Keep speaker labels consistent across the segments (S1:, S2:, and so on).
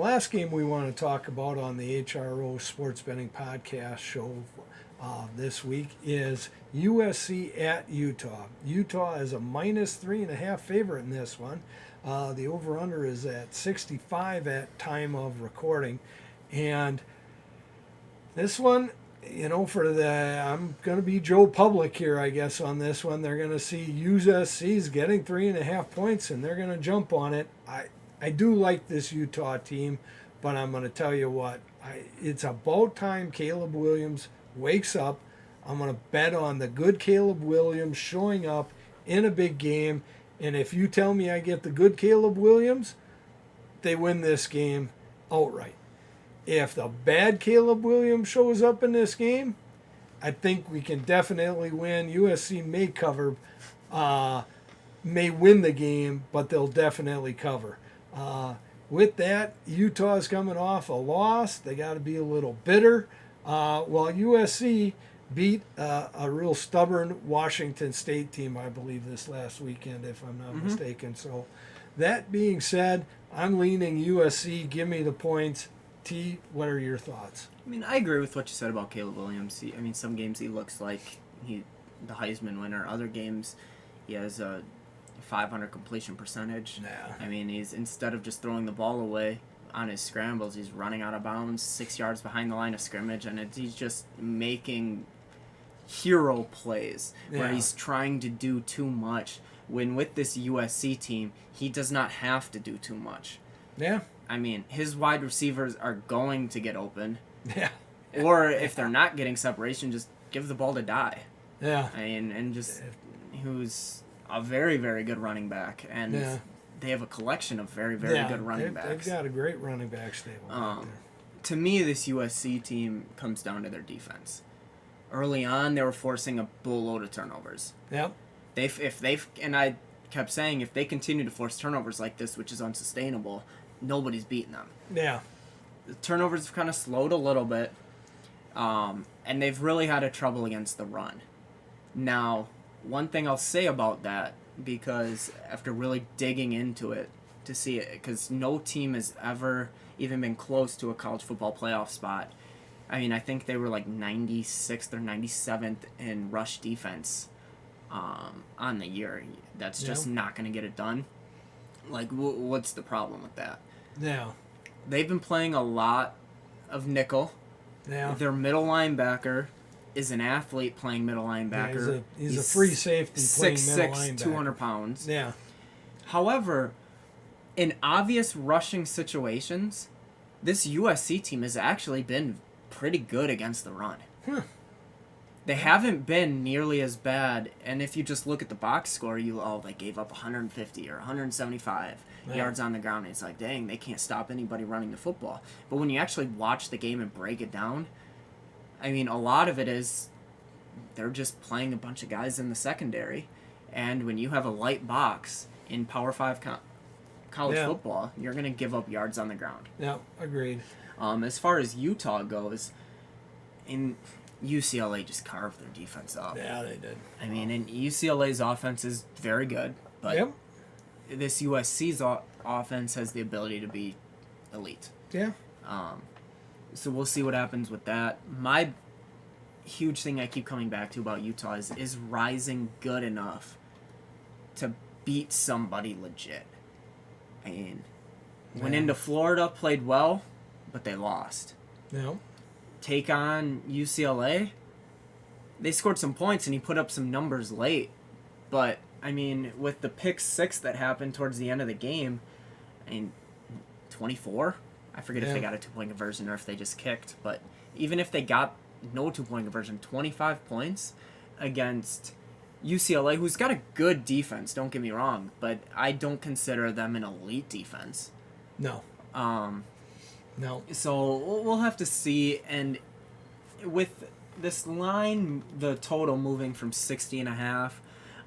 S1: last game we want to talk about on the HRO Sports Betting Podcast show this week is USC at Utah. Utah is a -3.5 favorite in this one. The over-under is at 65 at time of recording. And this one, I'm going to be Joe Public here, I guess, on this one. They're going to see USC's getting 3.5 points, and they're going to jump on it. I do like this Utah team, but I'm going to tell you what. It's about time Caleb Williams wakes up. I'm going to bet on the good Caleb Williams showing up in a big game. And if you tell me I get the good Caleb Williams, they win this game outright. If the bad Caleb Williams shows up in this game, I think we can definitely win. USC may cover, may win the game, but they'll definitely cover. With that, Utah's coming off a loss. They got to be a little bitter. While USC beat a real stubborn Washington State team, I believe, this last weekend, if I'm not mistaken. So that being said, I'm leaning USC. Give me the points. T, what are your thoughts?
S2: I mean, I agree with what you said about Caleb Williams. Some games he looks like the Heisman winner. Other games, he has a 500 completion percentage.
S1: Yeah.
S2: He's, instead of just throwing the ball away on his scrambles, he's running out of bounds 6 yards behind the line of scrimmage, and he's just making hero plays where he's trying to do too much. When with this USC team, he does not have to do too much.
S1: Yeah.
S2: His wide receivers are going to get open.
S1: Yeah.
S2: Or if they're not getting separation, just give the ball to Dye.
S1: Yeah.
S2: Who's a very, very good running back. And they have a collection of very, very good running backs.
S1: They've got a great running back stable.
S2: To me, this USC team comes down to their defense. Early on, they were forcing a bullload of turnovers.
S1: Yep.
S2: And I kept saying, if they continue to force turnovers like this, which is unsustainable, nobody's beating them.
S1: Yeah.
S2: The turnovers have kind of slowed a little bit, and they've really had a trouble against the run. Now, one thing I'll say about that, because after really digging into it to see it, because no team has ever even been close to a college football playoff spot. I think they were like 96th or 97th in rush defense on the year. That's just not going to get it done. Like, what's the problem with that?
S1: Yeah.
S2: They've been playing a lot of nickel.
S1: Yeah.
S2: Their middle linebacker is an athlete playing middle linebacker.
S1: Yeah, he's a free safety playing middle
S2: 6'6",
S1: linebacker.
S2: 200 pounds.
S1: Yeah.
S2: However, in obvious rushing situations, this USC team has actually been pretty good against the run. They haven't been nearly as bad, and if you just look at the box score, they gave up 150 or 175 yards on the ground. It's like, dang, they can't stop anybody running the football. But when you actually watch the game and break it down, a lot of it is they're just playing a bunch of guys in the secondary, and when you have a light box in Power 5 college football, you're going to give up yards on the ground.
S1: Yeah, agreed.
S2: As far as Utah goes, UCLA just carved their defense up.
S1: Yeah, they did.
S2: And UCLA's offense is very good, but this USC's offense has the ability to be elite.
S1: Yeah.
S2: So we'll see what happens with that. My huge thing I keep coming back to about Utah is rising good enough to beat somebody legit. Went into Florida, played well, but they lost.
S1: Yeah.
S2: Take on UCLA, they scored some points and he put up some numbers late. But, with the pick 6 that happened towards the end of the game, 24? I forget if they got a 2-point conversion or if they just kicked. But even if they got no 2-point conversion, 25 points against UCLA, who's got a good defense, don't get me wrong, but I don't consider them an elite defense.
S1: No. No.
S2: So we'll have to see. And with this line, the total moving from 60.5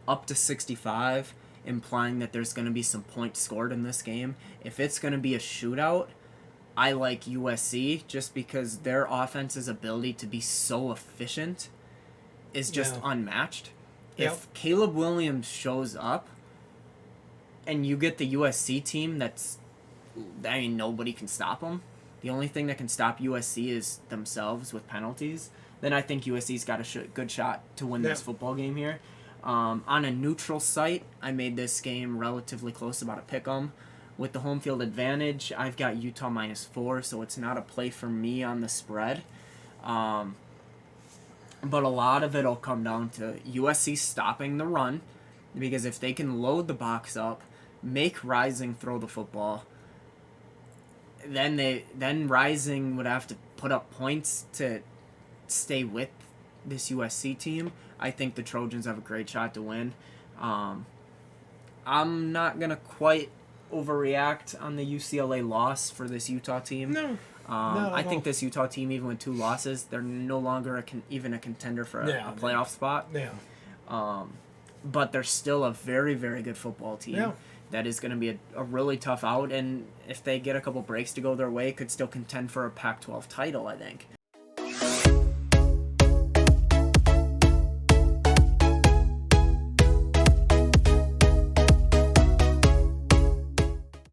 S2: up to 65, implying that there's going to be some points scored in this game. If it's going to be a shootout, I like USC just because their offense's ability to be so efficient is just unmatched. If Caleb Williams shows up and you get the USC team that's I mean, nobody can stop them. The only thing that can stop USC is themselves with penalties. Then I think USC's got a good shot to win this football game here. On a neutral site, I made this game relatively close, about a pick 'em. With the home field advantage, I've got Utah -4, so it's not a play for me on the spread. But a lot of it will come down to USC stopping the run, because if they can load the box up, make Rising throw the football, then Rising would have to put up points to stay with this USC team. I think the Trojans have a great shot to win. I'm not gonna quite overreact on the UCLA loss for this Utah team.
S1: No.
S2: I think this Utah team, even with 2 losses, they're no longer even a contender for a playoff spot.
S1: Yeah.
S2: But they're still a very, very good football team.
S1: Yeah.
S2: That is going to be a really tough out, and if they get a couple breaks to go their way, could still contend for a Pac-12 title, I think.